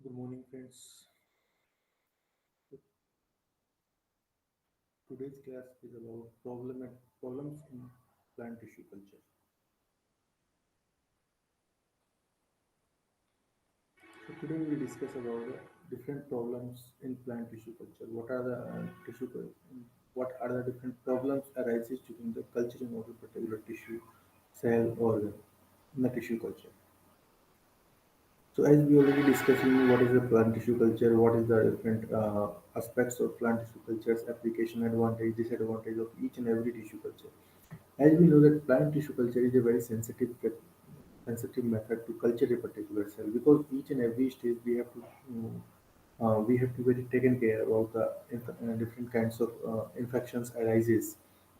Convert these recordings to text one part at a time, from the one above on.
Good morning, friends. Today's class is about problems in plant tissue culture. So today we will discuss about the different problems in plant tissue culture. What are the different problems arises during the culturing of a particular tissue, cell, organ in the tissue culture. So as we already discussed, what is the plant tissue culture, what is the different aspects of plant tissue culture's application, advantage, disadvantage of each and every tissue culture. As we know that plant tissue culture is a very sensitive method to culture a particular cell because each and every stage we have to very taken care about the different kinds of infections arises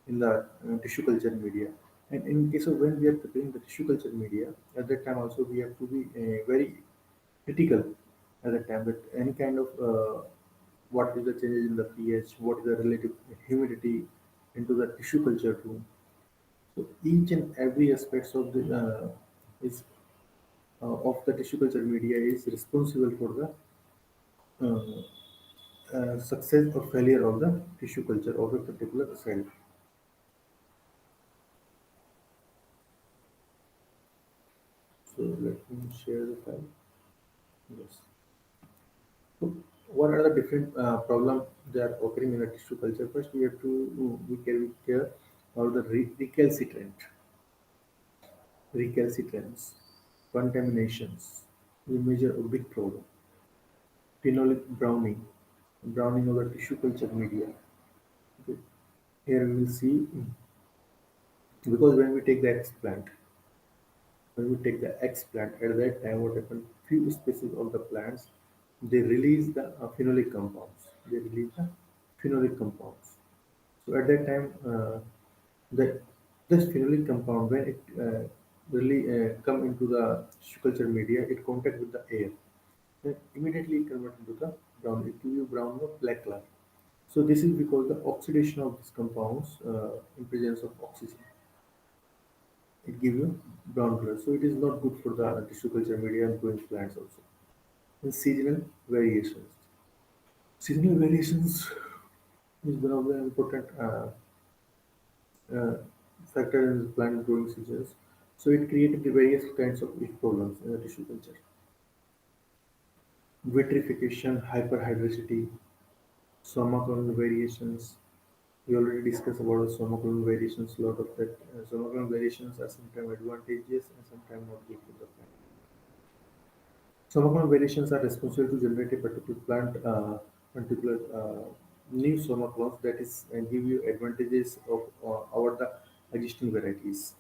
in the tissue culture media. And in case of when we are preparing the tissue culture media, at that time also we have to be very critical at that time that any kind of what is the changes in the pH, what is the relative humidity into the tissue culture room. So each and every aspects of the is of the tissue culture media is responsible for the success or failure of the tissue culture of a particular cell. So let me share the file. Yes. So what are the different problems that are occurring in the tissue culture? First, we have to we can care about the recalcitrants, contaminations. We measure a big problem. Phenolic browning of the tissue culture media. Okay. Here we will see because when we take the explant, at that time what happened? Few species of the plants they release the phenolic compounds. They release the phenolic compounds. So at that time, the this phenolic compound when it really come into the tissue culture media, it contact with the air. Then immediately it convert into the brown. It give you brown or black color. So this is because the oxidation of these compounds in presence of oxygen. It gives you brown color. So it is not good for the tissue culture media and growing plants also. And seasonal variations. Seasonal variations is one of the important uh, factor in the plant growing seasons. So it created the various kinds of leaf problems in the tissue culture. Vitrification, hyperhidrosity, somaclonal variations. We already discussed about the somaclonal variations. A lot of that somaclonal variations are sometimes advantageous and sometimes not good for the plant. Somaclonal variations are responsible to generate a particular new somaclones that is give you advantages of over the existing varieties.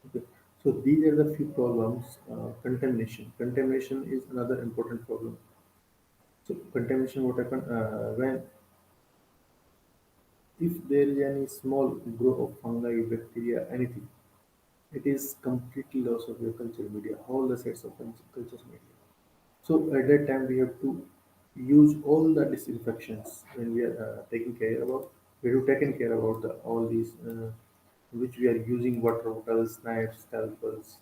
Okay. So these are the few problems. Contamination. Contamination is another important problem. So contamination, what happen when if there is any small growth of fungi, bacteria, anything, it is completely loss of your culture media, all the sets of culture media. So at that time we have to use all the disinfections when we are taking care about. We have to taken care about all these which we are using water bottles, knives, scalpels.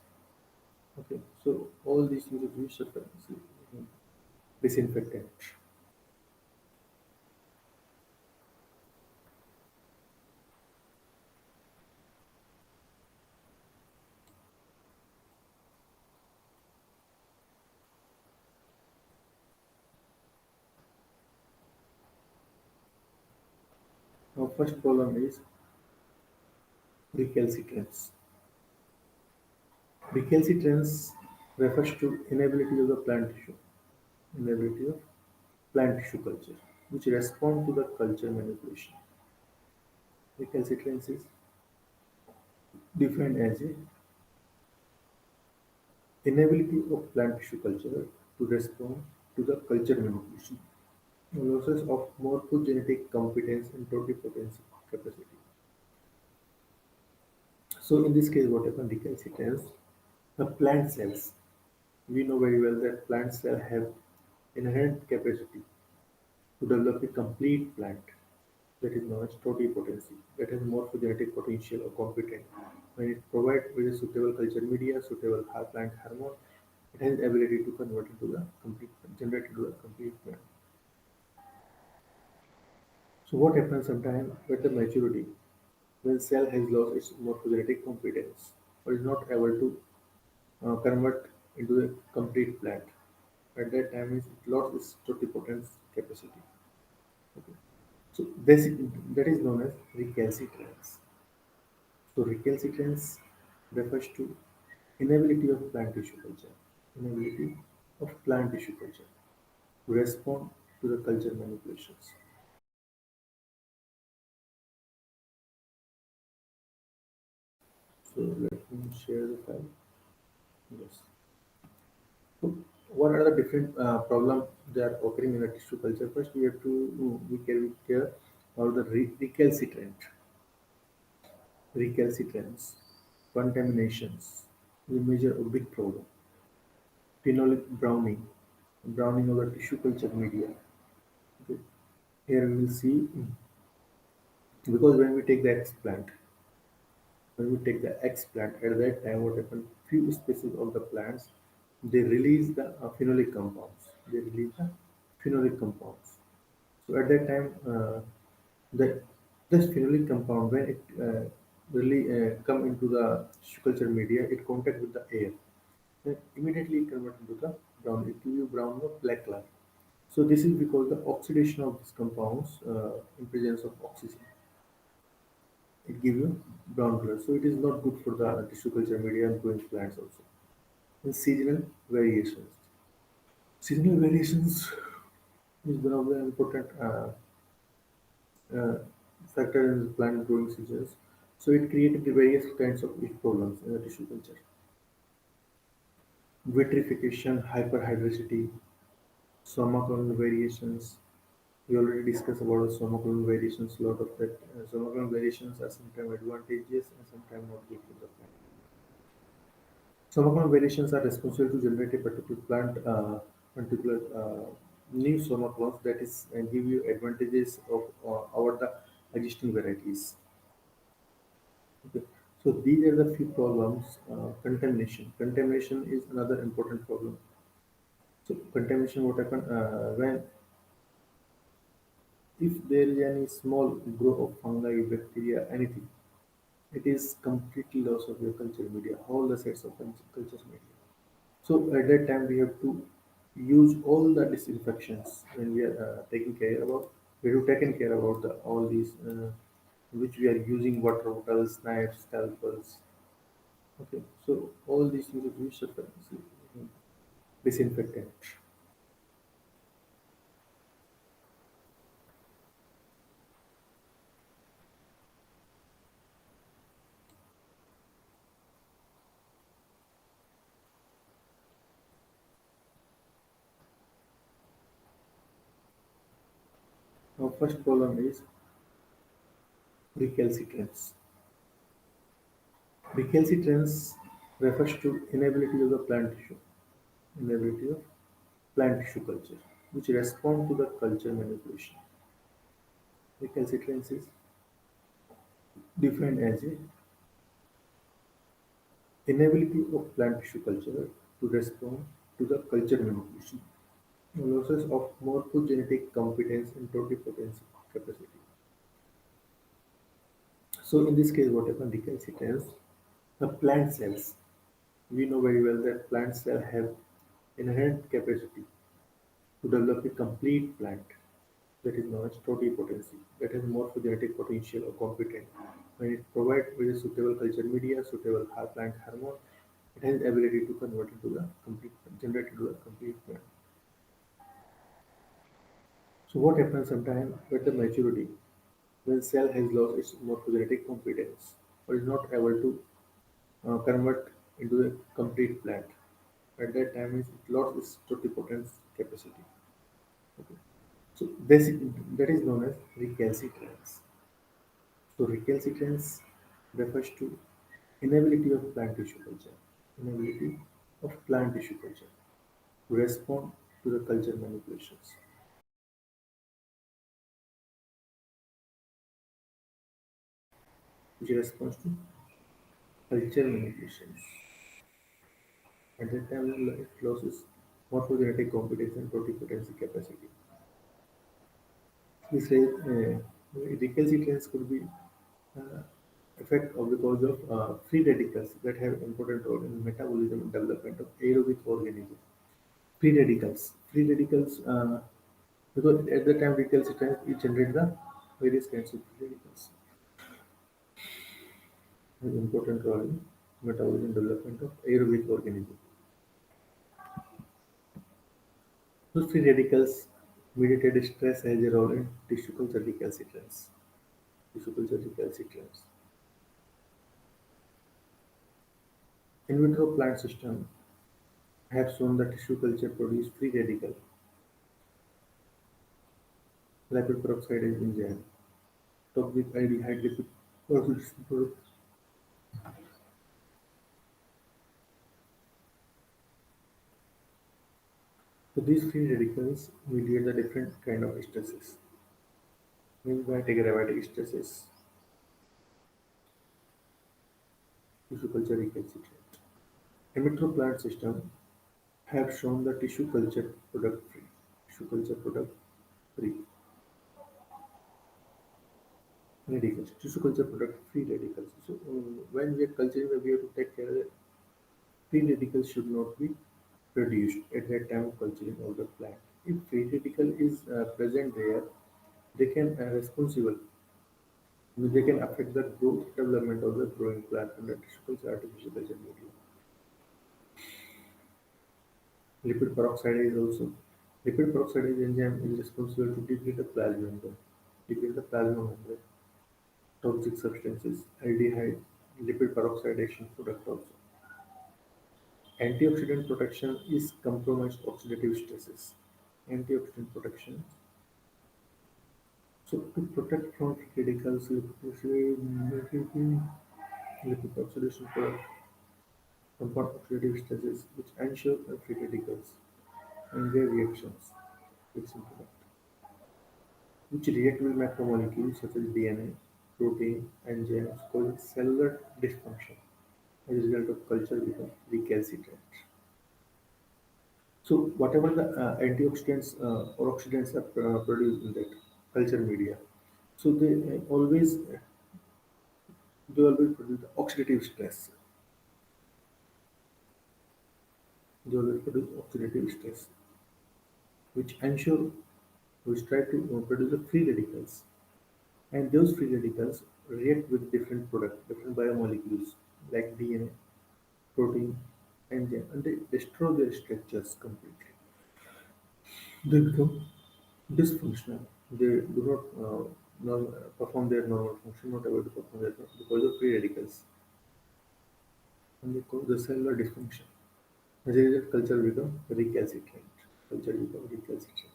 Okay, so all these use of disinfectant. Now first problem is recalcitrance. Recalcitrance refers to inability of plant tissue culture, which respond to the culture manipulation. Recalcitrance is defined as a inability of plant tissue culture to respond to the culture manipulation. Losses of morphogenetic competence and totipotency capacity. So in this case, what happened? Recalcitrance, the plant cells. We know very well that plant cells have inherent capacity to develop a complete plant that is known as totipotency, that has morphogenetic potential or competent. When it provides with a suitable culture media, suitable plant hormone, It has ability to convert into the complete, generate into the complete plan. So what happens sometimes with the maturity, when cell has lost its morphogenetic competence or is not able to convert into a complete plant. At that time, it lost its totipotence capacity. Okay. So that is known as recalcitrance. So recalcitrance refers to inability of plant tissue culture, inability of plant tissue culture to respond to the culture manipulations. So let me share the file. Yes. So what are the different problems that are occurring in the tissue culture? First, we have to we can care about the recalcitrance, contaminations. We measure a big problem. Phenolic browning of the tissue culture media. Okay. Here we will see because when we take the explant, at that time what happened? Few species of the plants they release the phenolic compounds. They release the phenolic compounds. So at that time, the this phenolic compound when it really come into the tissue culture media, it contact with the air. Then immediately it convert into the brown. It give you brown or black color. So this is because the oxidation of these compounds in presence of oxygen. It gives you brown color. So it is not good for the tissue culture media and growing plants also. And seasonal variations. Seasonal variations is one of the important uh, factor in the plant growing seasons. So it created the various kinds of leaf problems in the tissue culture. Vitrification, hyperhidrosity, somaclonal variations. We already discussed about the somaclonal variations. A lot of that somaclonal variations are sometimes advantageous and sometimes not good for the plant. Somaclonal variations are responsible to generate a particular new somaclones that is give you advantages of over the existing varieties. Okay. So these are the few problems. Contamination. Contamination is another important problem. So contamination, what happen when if there is any small growth of fungi, bacteria, anything, it is completely loss of your culture media, all the sets of culture media. So at that time we have to use all the disinfections when we are taking care about. We have taken care about all these which we are using water bottles, knives, scalpels. Okay, so all these use of disinfectant. Now first problem is recalcitrance. Recalcitrance refers to inability of plant tissue culture, which respond to the culture manipulation. Recalcitrance is defined as a inability of plant tissue culture to respond to the culture manipulation. Losses of morphogenetic competence and totipotent capacity. So in this case, what happens? Recalcitrance. The plant cells. We know very well that plant cells have inherent capacity to develop a complete plant that is known as totipotency, that has morphogenetic potential or competent. When it provides with a suitable culture media, suitable plant hormone, it has ability to convert into the complete, generate into the complete plant. So what happens sometimes with the maturity, when cell has lost its morphogenetic competence or is not able to convert into a complete plant. At that time, it lost its totipotence capacity. Okay. So that is known as recalcitrance. So recalcitrance refers to inability of plant tissue culture, inability of plant tissue culture to respond to the culture manipulations, which responds to culture manipulations. At that time, it loses morphogenetic competence and totipotency capacity. This recalcitrance could be uh, effect of because of free radicals that have important role in metabolism and development of aerobic organisms. Free radicals, because at the time recalcitrance, it generates the various kinds of free radicals. Has important role in metabolism development of aerobic organisms. Those free radicals mediated stress has a role in tissue culture recalcitrance. Tissue culture recalcitrance. In vitro plant systems have shown that tissue culture produce free radical lipid peroxide enzyme, toxic aldehyde lipid peroxide. So these free radicals mediate the different kind of stresses. Enzymatic aromatic stresses, tissue culture recalcitrant. In vitro plant systems have shown the tissue culture product free. Tissue culture product free radicals. Tissue culture product free radicals. So when we are culturing, we have to take care that free radicals should not be produced at that time of culturing of the plant. If free radical is present there, they can responsible. They can affect the growth development of the growing plant under tissue culture artificial culture medium. Lipid peroxidase also. Lipid peroxidase enzyme is responsible to degrade the plasma membrane. Degrade the plasma membrane. Toxic substances, aldehyde, lipid peroxidation product also. Antioxidant protection is compromised oxidative stresses. Antioxidant protection. So to protect from free radicals, lipid oxidation product compound oxidative stresses which ensure free radicals and their reactions with some product, which react with macromolecules such as DNA, protein, enzymes, causing cellular dysfunction as a result of culture become recalcitrant. So whatever the antioxidants or oxidants are produced in that culture media, so they always produce the oxidative stress. They always produce oxidative stress, which ensure which try to produce the free radicals, and those free radicals react with different products, different biomolecules like DNA, protein, enzyme, and they destroy their structures completely. They become dysfunctional. They do not perform their normal function, not able to perform their because of free radicals, and they cause the cellular dysfunction. As a result, culture become recalcitrant. Culture become recalcitrant.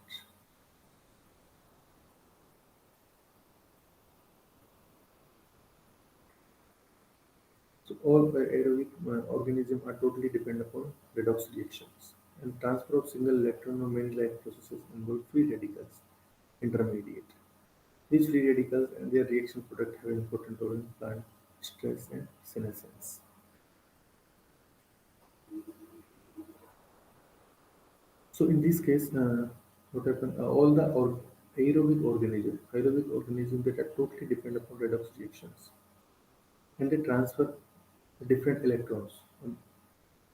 So all aerobic organisms are totally dependent upon redox reactions, and transfer of single electron or many-like processes involve free radicals intermediate. These free radicals and their reaction product have important role in plant stress and senescence. So in this case, what happen? All the aerobic organisms that are totally dependent upon redox reactions, and they different electrons, um,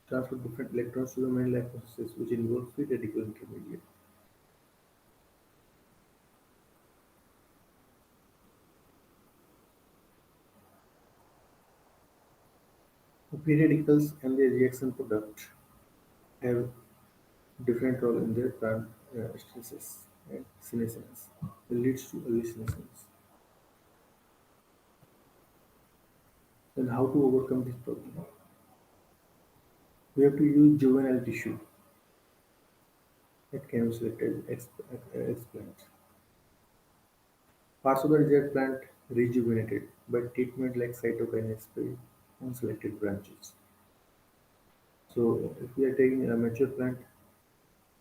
transfer different electrons to the main-like processes, which involve free radical intermediate. Free radicals and their reaction product have different role in their plant stresses and senescence. It leads to early senescence. Then how to overcome this problem? We have to use juvenile tissue that can be selected as explants. Parts of the reject plant rejuvenated by treatment like cytokinase spray on selected branches. So if we are taking a mature plant,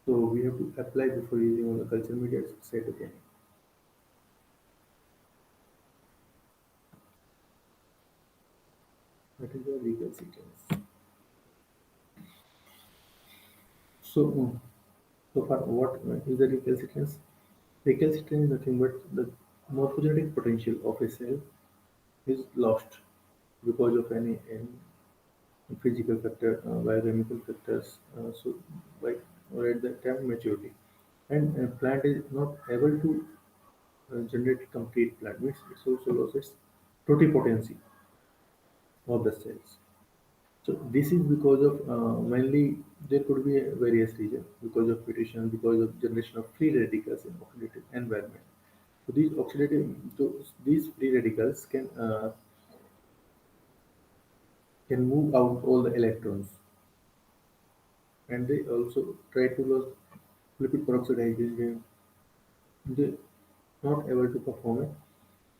so we have to apply before using on the culture media cytokinase. That is the legal sequence. So far, what is the recalcitrance? Recalcitrance is nothing but the morphogenetic potential of a cell is lost because of any physical factor, biochemical factors. Like or at the time maturity, and a plant is not able to generate complete plant. Means it also loses totipotency of the cells. So this is because of mainly there could be a various reasons because of mutation, because of generation of free radicals in oxidative environment. So these free radicals can move out all the electrons, and they also try to lose lipid peroxide hydrogen. They not able to perform it,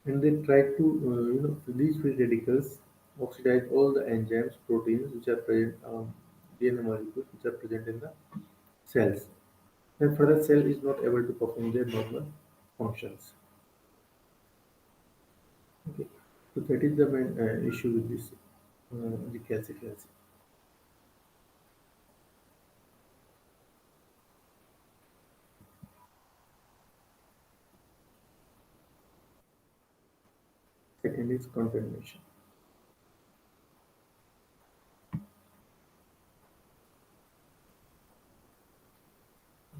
and they try to these free radicals oxidize all the enzymes, proteins which are present DNA molecules which are present in the cells. And further cell is not able to perform their normal functions. Okay, so that is the main issue with this recalcitrance. Second is contamination.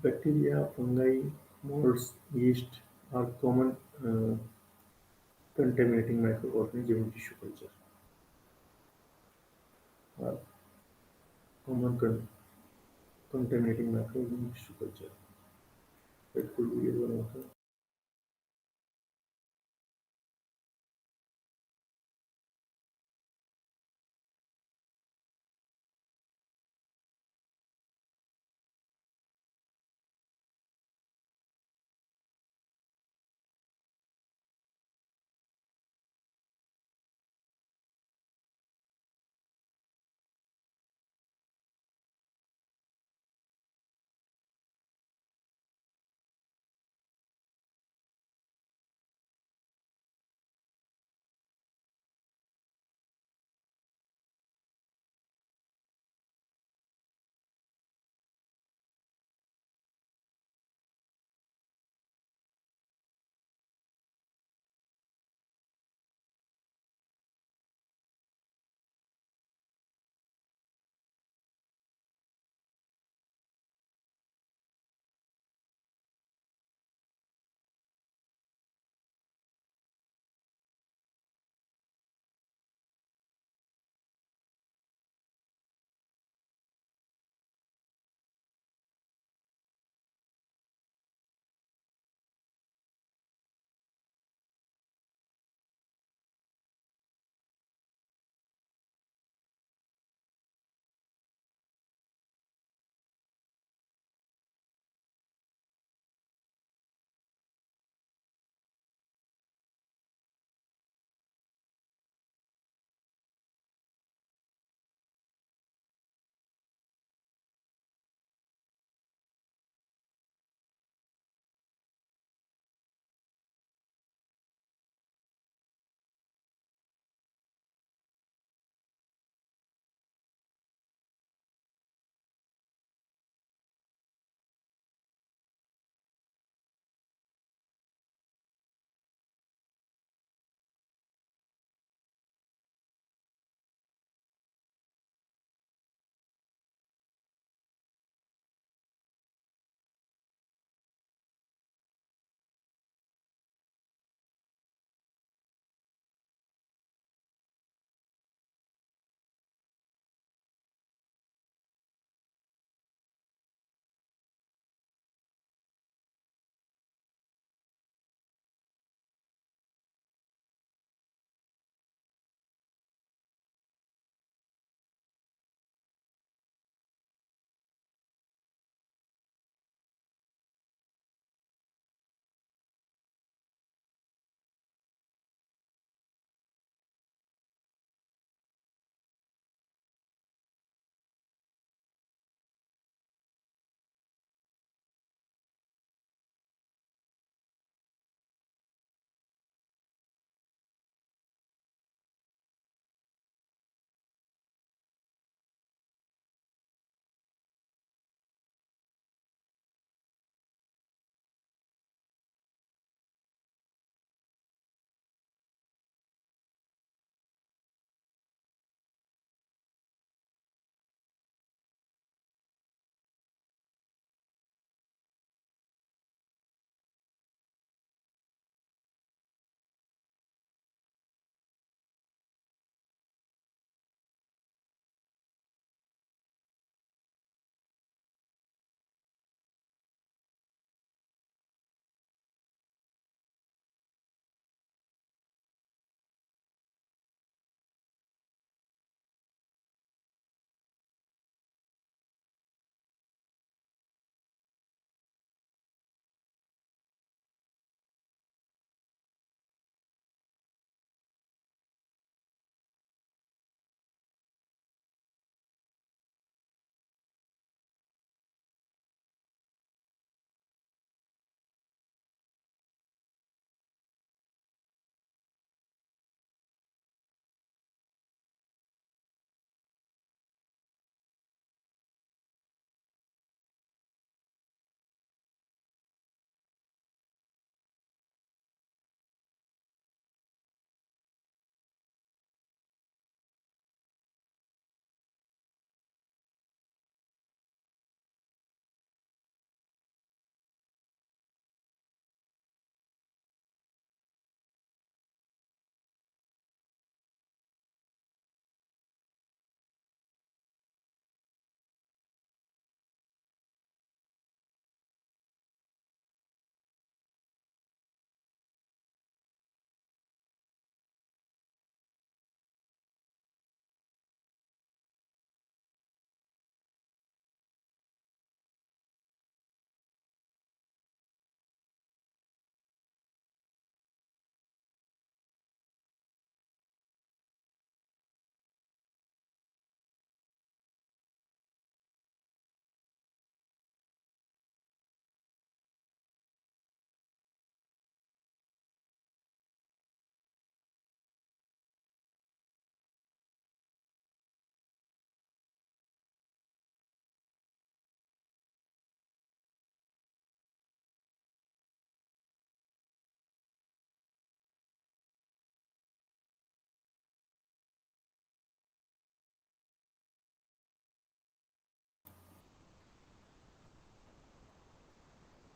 Bacteria, fungi, molds, yeast are common contaminating microorganisms in tissue culture. Are common contaminating microorganisms in tissue culture. That could be one of the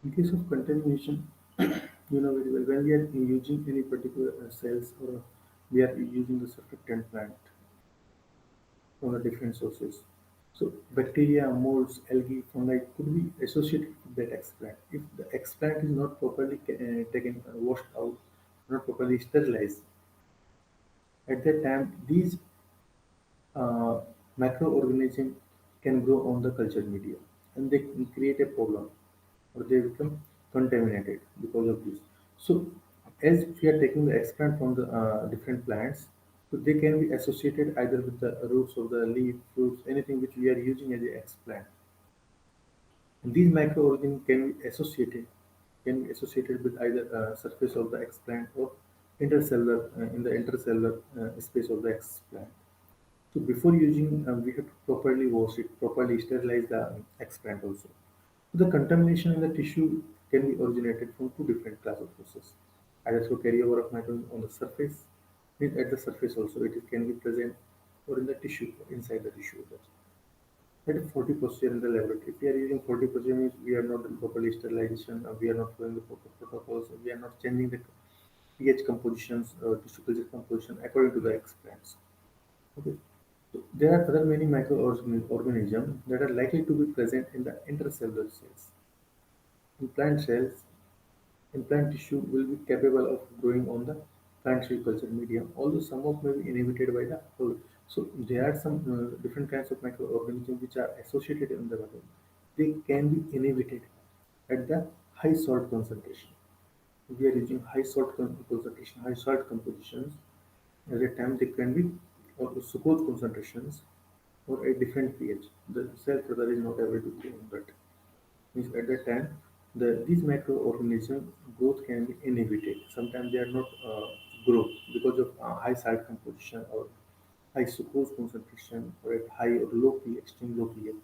In case of contamination, you know very well when we are using any particular cells or we are using the surfactant plant from the different sources. So bacteria, molds, algae, fungi could be associated with that explant. If the explant is not properly taken, washed out, not properly sterilized, at that time these uh, microorganisms can grow on the culture media and they can create a problem or they become contaminated because of this. So as we are taking the explant from the different plants, so they can be associated either with the roots of the leaf, fruits, anything which we are using as a explant. And these microorganisms can be associated with either surface of the explant or intercellular in the intercellular space of the explant. So before using, we have to properly wash it, properly sterilize the explant also. The contamination in the tissue can be originated from two different class of sources. Either through carryover of microorganism on the surface, at the surface also it can be present, or in the tissue, inside the tissue. At a 40% in the laboratory. If we are using 40% means we are not doing properly sterilization, we are not following the proper protocols, we are not changing the pH compositions, tissue culture composition according to the experiments. Okay. So there are other many microorganisms that are likely to be present in the intercellular cells. In plant cells, in plant tissue will be capable of growing on the plant cell culture medium, although some of may be inhibited by the whole. So there are some different kinds of microorganisms which are associated in the body. They can be inhibited at the high salt concentration. We are using high salt concentration, high salt compositions. At a time they can be or sucrose concentrations or a different pH. The cell further is not able to grow on that. Means at that time, these microorganism growth can be inhibited. Sometimes they are not grow because of high salt composition or high sucrose concentration or at high or low pH, extreme low pH.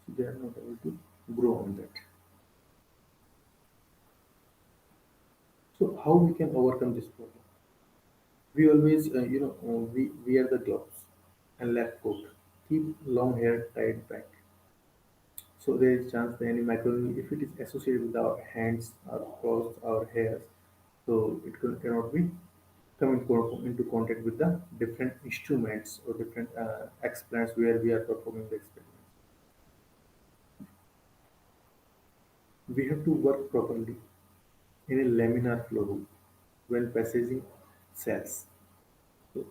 So they are not able to grow on that. So how we can overcome this problem? We always, we wear the gloves and lab coat. Keep long hair tied back. So there is chance that any microorganism, if it is associated with our hands, our claws, our hairs, so it cannot be come into contact with the different instruments or different experiments where we are performing the experiment. We have to work properly in a laminar flow hood when passaging cells. So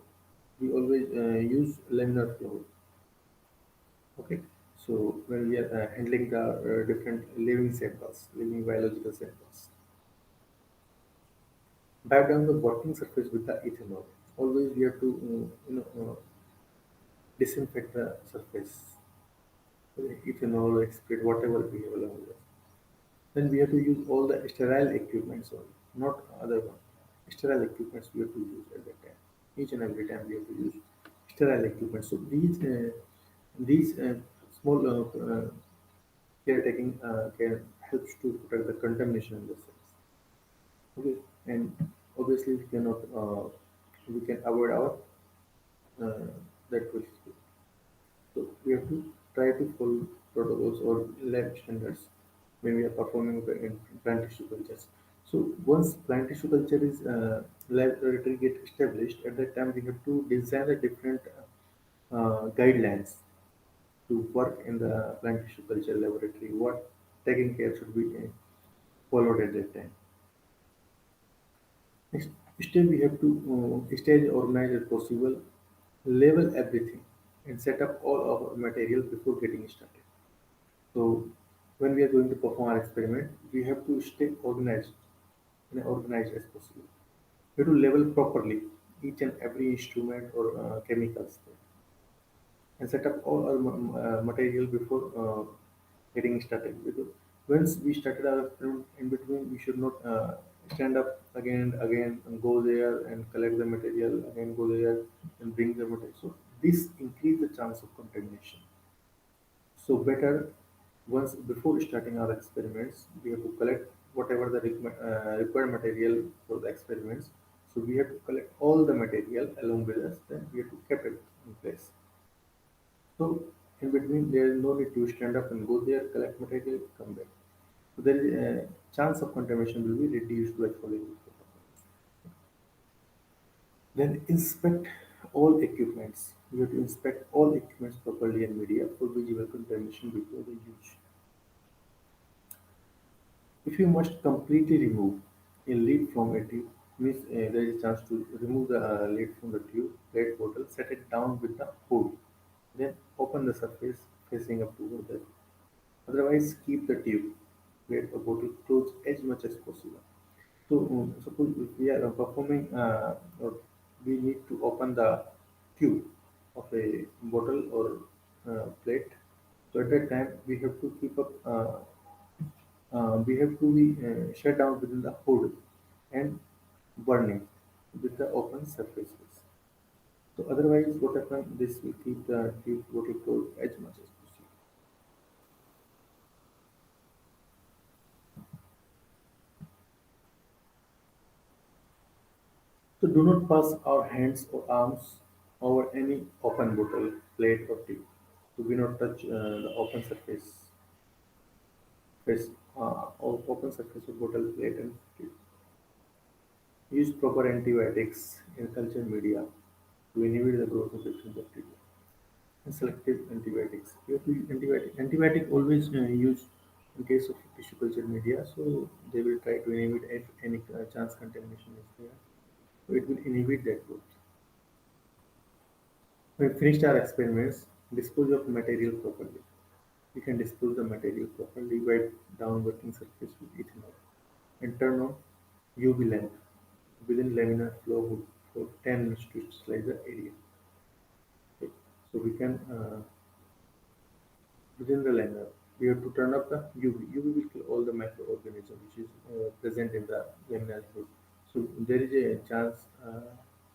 we always use laminar flow hood. Okay. So when we are handling the different living samples, living biological samples. Wipe down the working surface with the ethanol. Always we have to disinfect the surface with ethanol or expert whatever we have along with us. Then we have to use all the sterile equipments only, not other one. Sterile equipments we have to use at that time. Each and every time we have to use sterile equipment. So these small caretaking can helps to protect the contamination in the cells. Okay, and obviously we can avoid our uh, that risk. So we have to try to follow protocols or lab standards when we are performing in plant tissue cultures. So once plant tissue culture is laboratory get established, at that time we have to design a different guidelines to work in the plant tissue culture laboratory. What taking care should be followed at that time. Next step we have to stay as organized as possible, label everything, and set up all our material before getting started. So when we are going to perform our experiment, we have to stay organized and organized as possible. We have to label properly each and every instrument or chemicals there, and set up all our material before getting started. Because once we started our experiment, in between we should not stand up again and again and go there and collect the material, again go there and bring the material. So this increase the chance of contamination. So better once before starting our experiments, we have to collect whatever the required material for the experiments. So we have to collect all the material along with us. Then we have to keep it in place. So in between, there is no need to stand up and go there, collect material, come back. So there is a chance of contamination will be reduced by following this protocol. Then inspect all equipments. You have to inspect all equipments properly and media for visible contamination before the use. If you must completely remove a lid from a tube, means there is a chance to remove the lid from the tube, PET bottle, set it down with the hood, then open the surface facing up toward the. Otherwise, keep the tube, PET or bottle closed as much as possible. So, suppose if we are performing, or we need to open the tube of a bottle or plate. So at that time, we have to be shut down within the hood and burning with the open surfaces. So otherwise, what happens? This will keep the tube bottle closed as much as possible. So do not pass our hands or arms over any open bottle, plate or tube. So we not touch the open face, or open surface of bottle, plate and tube. Use proper antibiotics in culture media to inhibit the growth of different bacteria. And selective antibiotics. You have to use antibiotic. Antibiotic always used in case of tissue culture media, so they will try to inhibit if any chance contamination is there. So it will inhibit that growth. When we finished our experiments, dispose of material properly. We can dispose the material properly by down working surface with ethanol and turn on UV lamp within laminar flow hood for 10 minutes to sterilize the area. Okay. So we can within the laminar we have to turn up the UV. UV will kill all the microorganisms which is present in the laminar hood. So there is a chance.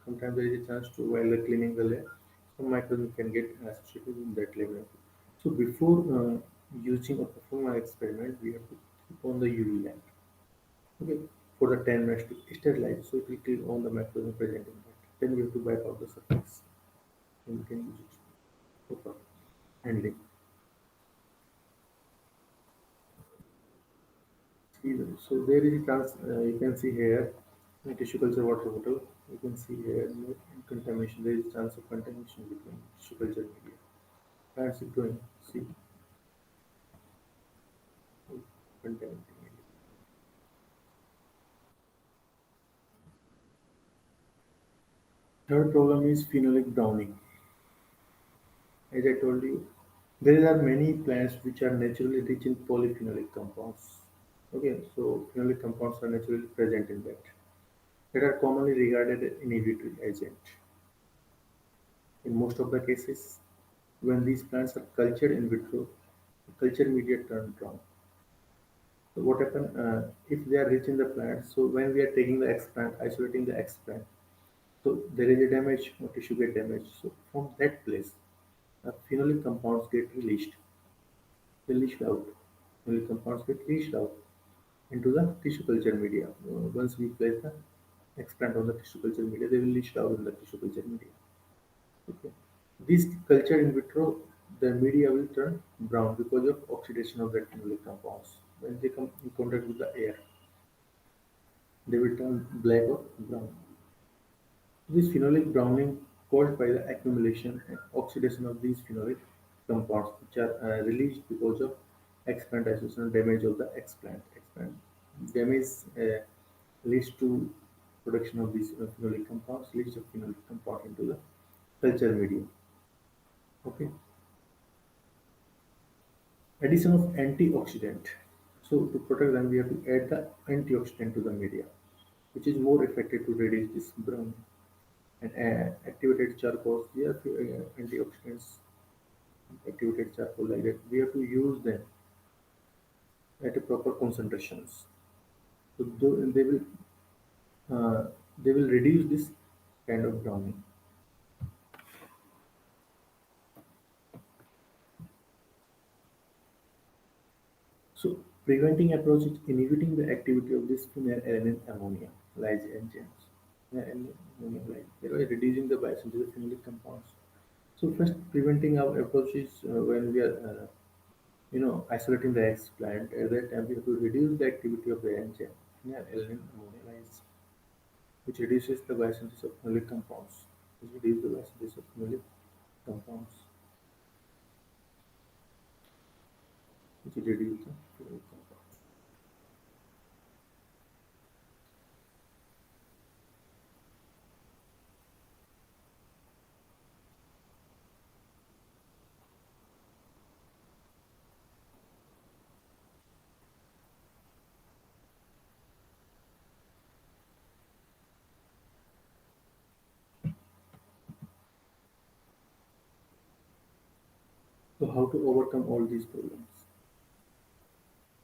Sometimes there is a chance to while cleaning the layer, some microorganisms can get associated in that laminar hood. So before using or performing our experiment, we have to keep on the UV lamp. Okay, for the 10 minutes to sterilize, so it will kill all the microorganisms present in that. Then we have to wipe out the surface, and we can use it for handling. So there is a trans, you can see here tissue culture water bottle. You can see here no contamination. There is a chance of contamination between tissue culture media. Plants is growing. See, contaminated media. Third problem is phenolic browning. As I told you, there are many plants which are naturally rich in polyphenolic compounds. Okay, so phenolic compounds are naturally present in that are commonly regarded as inhibitory agent. In most of the cases, when these plants are cultured in vitro, the culture media turn brown. So what happen if they are rich in the plant? So when we are taking the explant, isolating the explant, so there is a damage or tissue get damaged. So from that place, phenolic compounds get released out. Phenolic compounds get released out into the tissue culture media. Once we place the explant on the tissue culture media, they will leach out in the tissue culture media. Okay. This culture in vitro, the media will turn brown because of oxidation of the phenolic compounds. When they come in contact with the air, they will turn black or brown. This phenolic browning caused by the accumulation and oxidation of these phenolic compounds, which are released because of explantation damage of the explant. Explant damage leads to production of these phenolic compounds, leads to phenolic compound into the culture medium. Okay. Addition of antioxidant. So to protect them, we have to add the antioxidant to the media, which is more effective to reduce this brown. And activated charcoal, we have to, antioxidants, activated charcoal like that. We have to use them at a proper concentrations. So uh, they will reduce this kind of browning. So preventing approach is inhibiting the activity of this phenylalanine ammonia, lyse enzymes. Ammonia, lyse, thereby reducing the biosynthesis of phenolic compounds. So first, preventing our approach is when we are Isolating the eggs plant. At that time, we have to reduce the activity of the enzyme, alanine ammonase, which reduces the biosynthesis of phenolic compounds. Which reduce the biosynthesis of phenolic compounds, which reduce the phenolic compounds. So, how to overcome all these problems?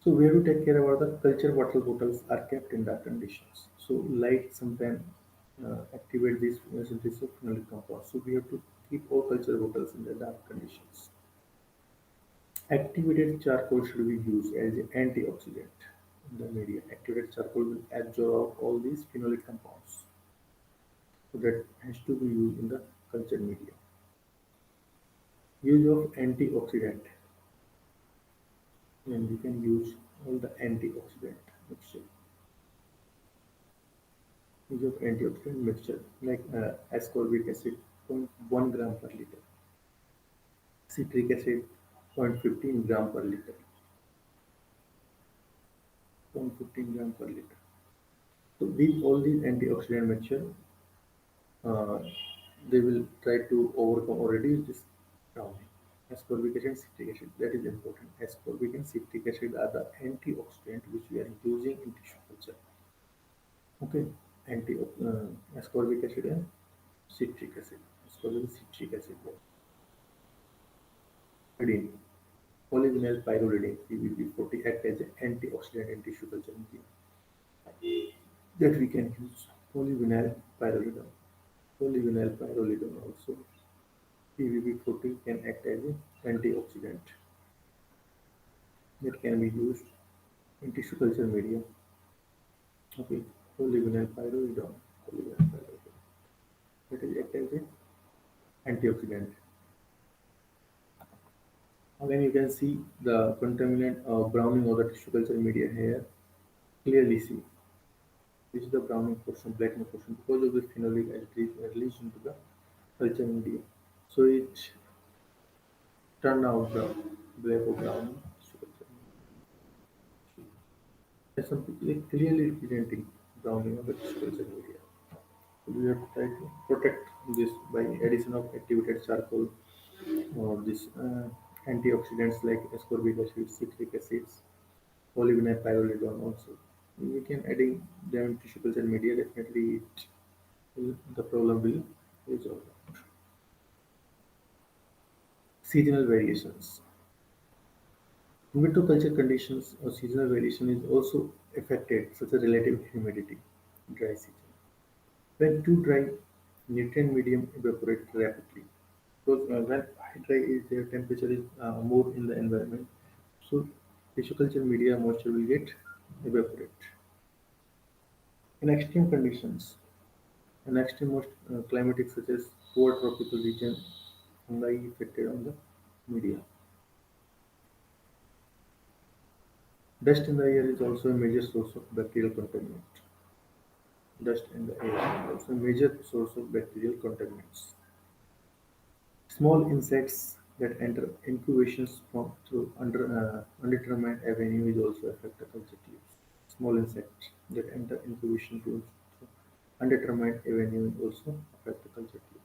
So, we have to take care about the culture water bottles are kept in dark conditions. So, light sometimes activate these synthesis of phenolic compounds. So, we have to keep all culture bottles in the dark conditions. Activated charcoal should be used as an antioxidant in the media. Activated charcoal will absorb all these phenolic compounds. So that has to be used in the culture media. Use of antioxidant, and you can use all the antioxidant mixture. Use of antioxidant mixture like ascorbic acid 0.1 gram per liter, citric acid 0.15 gram per liter, 0.15 gram per liter. So with all these antioxidant mixture, uh, they will try to overcome or reduce this browning. Ascorbic acid and citric acid, that is important. Ascorbic and citric acid are the antioxidant which we are using in tissue culture. Okay, anti ascorbic acid and citric acid. Ascorbic and citric acid. Pyridine, polyvinyl pyrrolidine, PVP40, act as an antioxidant in tissue culture media that we can use. Polyvinyl pyrrolidine. Polyvinyl pyrrolidine also. PVP40 can act as an antioxidant that can be used in tissue culture media. Okay, polyvinyl pyrrolidine. Polyvinyl pyrrolidine. That is act as an antioxidant. Again, you can see the contaminant browning of the tissue culture media here. Clearly see. This is the browning portion, blackening portion because of the phenolic acid released into the culture media. So it turned out the black or brown tissue culture media. There's something like clearly representing browning of the tissue culture media. So we have to try to protect this by addition of activated charcoal or this antioxidants like ascorbic acid, citric acids, polyvinyl pyrrolidone also. We can adding them in tissue culture media, definitely the problem will resolve. Seasonal variations. In vitro culture conditions or seasonal variation is also affected, such as relative humidity, dry season. When too dry, nutrient medium evaporate rapidly. Because when high dry is there, temperature is more in the environment, so tissue culture media moisture will get evaporate. In extreme conditions, in extreme climatic such as poor tropical region, fungi affected on the media. Dust in the air is also a major source of bacterial contaminant. Dust in the air is also a major source of bacterial contaminants. Small insects that enter incubations from through undetermined avenue is also affect the culture tubes. Small insects that enter incubation through undetermined avenue also affect the culture tubes.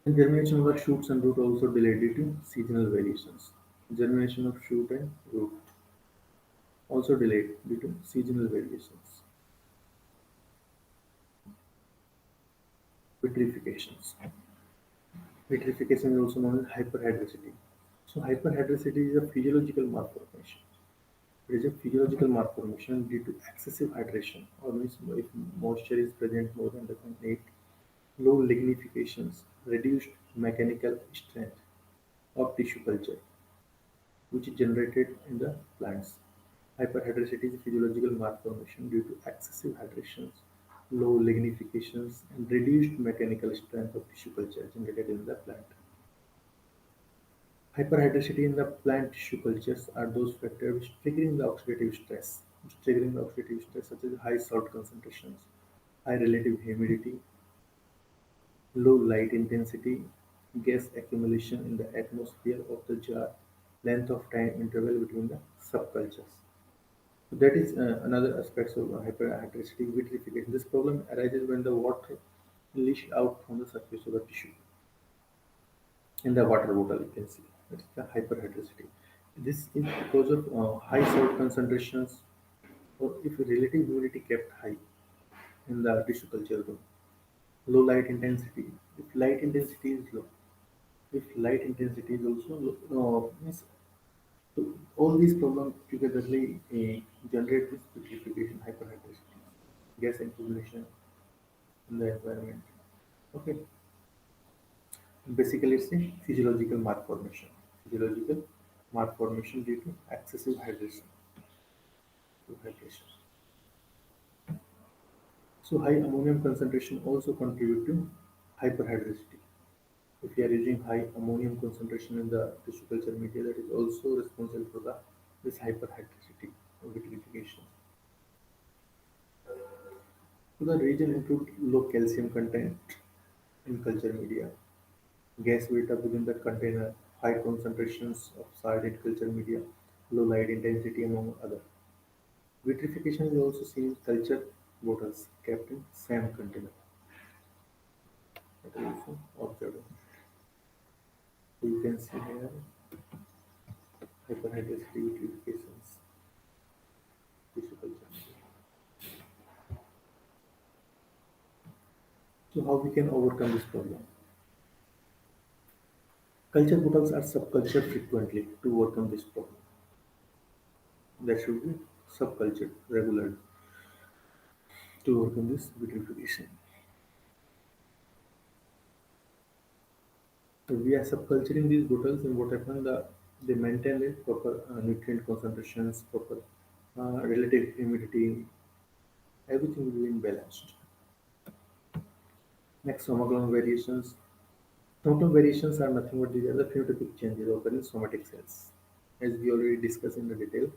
And germination of the shoots and root also delayed due to seasonal variations. Germination of shoot and root also delayed due to seasonal variations. Vitrifications. Vitrification is also known as hyperhydricity. So hyperhydricity is a physiological malformation. It is a physiological malformation due to excessive hydration, or means if moisture is present more than the content, low lignifications, reduced mechanical strength of tissue culture, which is generated in the plants. Hyperhydricity is a physiological malformation due to excessive hydrations, low lignifications, and reduced mechanical strength of tissue culture generated in the plant. Hyperhydricity in the plant tissue cultures are those factors which triggering the oxidative stress, such as high salt concentrations, high relative humidity, low light intensity, gas accumulation in the atmosphere of the jar, length of time interval between the subcultures. So that is another aspect of hyperhydricity vitrification. This problem arises when the water leaks out from the surface of the tissue. In the water bottle, you can see that's the hyperhydricity. This is because of high salt concentrations or if relative humidity kept high in the tissue culture room. Low light intensity. If light intensity is low, if light intensity is also low, means so all these problems togetherly generate this vitrification, hyperhydricity, gas accumulation in the environment. Okay, basically it's a physiological malformation. Physiological malformation due to excessive hydration. Hydration. So high ammonium concentration also contribute to hyperhydricity. If you are using high ammonium concentration in the tissue culture media, that is also responsible for the this hyperhydricity or vitrification. So the reason include low calcium content in culture media, gas buildup within the container, high concentrations of salt in culture media, low light intensity among other. Vitrification is also seen in culture bottles kept in same container. That is also observed. So you can see here hyperhydricity vitrifications, tissue culture media. So how we can overcome this problem? Culture bottles are subcultured frequently to overcome this problem. There should be subculture regularly to overcome this vitrification. So we are subculturing these bottles and what happens they maintain the proper nutrient concentrations, proper relative humidity, everything will be in balanced. Next, somaglon variations. Somaglon variations are nothing but these are the phenotypic changes occur in somatic cells. As we already discussed in the detail,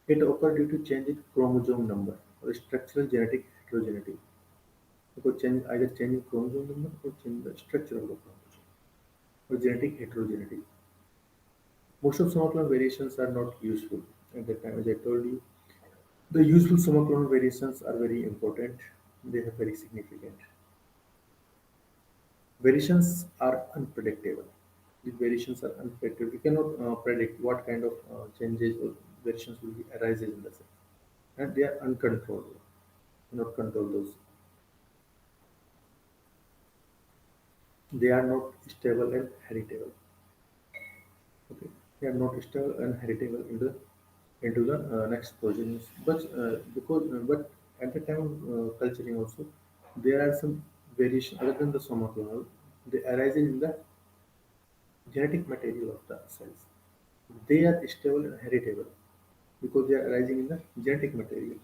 it occurs due to change in chromosome number or structural genetic heterogeneity. It could change either change in chromosome number or change the structure of the chromosome or genetic heterogeneity. Most of monoclonal variations are not useful at that time, as I told you. The useful monoclonal variations are very important. They are very significant. Variations are unpredictable. These variations are unpredictable. We cannot predict what kind of changes or variations will be arises in the cell, and they are uncontrollable. Cannot control those. They are not stable and heritable. Okay, they are not stable and heritable in the into the next progenies. But at the time of culturing also, there are some variation other than the somatogonal. They arise in the genetic material of the cells. They are stable and heritable because they are arising in the genetic material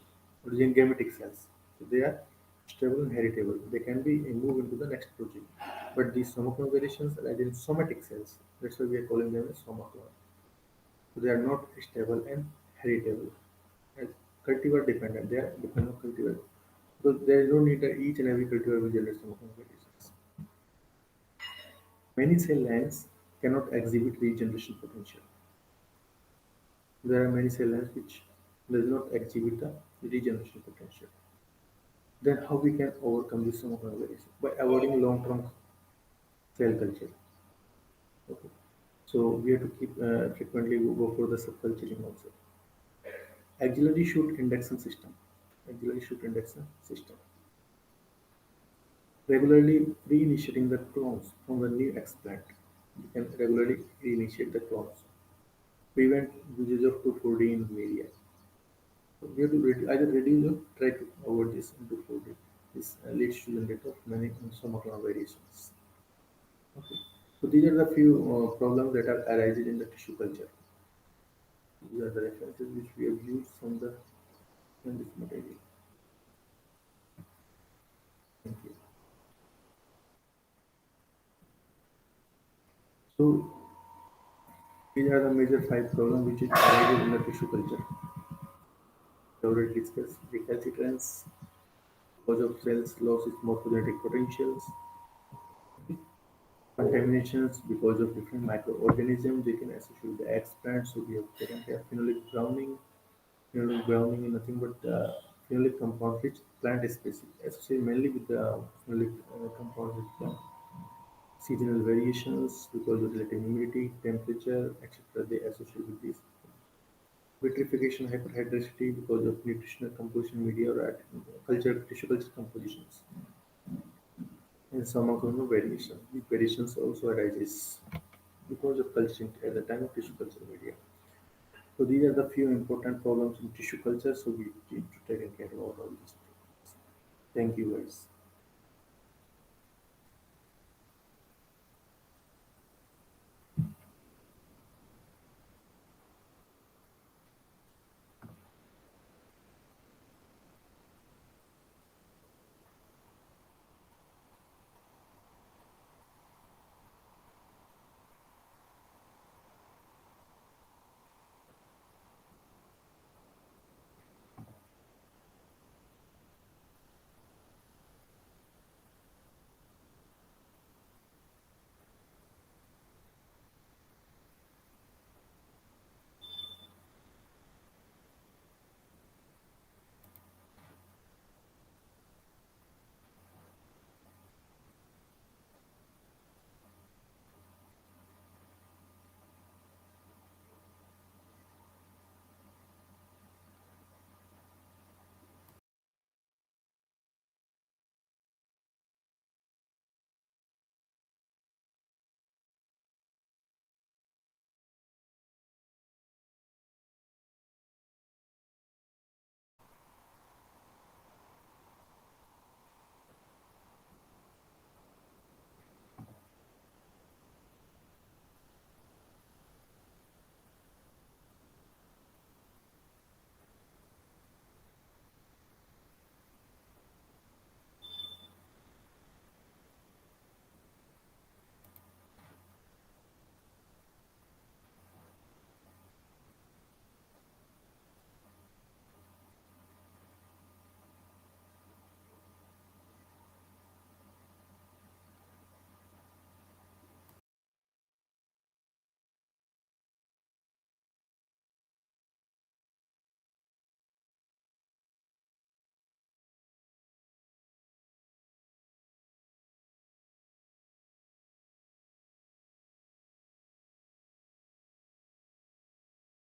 or the gametic cells. So they are stable and heritable. They can be moved into the next progeny. But these somatogonal variations arise in somatic cells. That's why we are calling them as somatogonal. So they are not stable and heritable. As cultivar dependent, they are dependent on cultivar. So there is no need that each and every cultivar will generate some variations. Many cell lines cannot exhibit regeneration potential. There are many cell lines which does not exhibit the regeneration potential. Then how we can overcome this some variation? By avoiding long-term cell culture. Okay. So we have to keep frequently go for the subculturing also. Auxiliary shoot induction system. Auxiliary shoot induction system. Regularly reinitiating the clones from the new explant. You can regularly reinitiate the clones. Prevent usage of 2,4-D in media. So we have to either reduce or try to avoid this in 2,4-D. This leads to the death of many somatic variations. Okay. So these are the few problems that are arising in the tissue culture. These are the references which we have used from this material. Thank you. So These are the major five problems which is arises in the tissue culture. We already discussed recalcitrance, cause of cells loss its morphogenetic potentials, contaminations because of different microorganisms they can associate with the explants. So we have currently have phenolic browning. Phenolic browning is nothing but phenolic compound which plant species associated mainly with the phenolic compound with seasonal variations because of relative humidity, temperature, etc. They associate with these. Vitrification, hyperhydricity because of nutritional composition media or culture, tissue culture compositions. And some of them variation. The variations also arises because of culturing at the time of tissue culture media. So these are the few important problems in tissue culture. So we need to take care of all these problems. Thank you guys.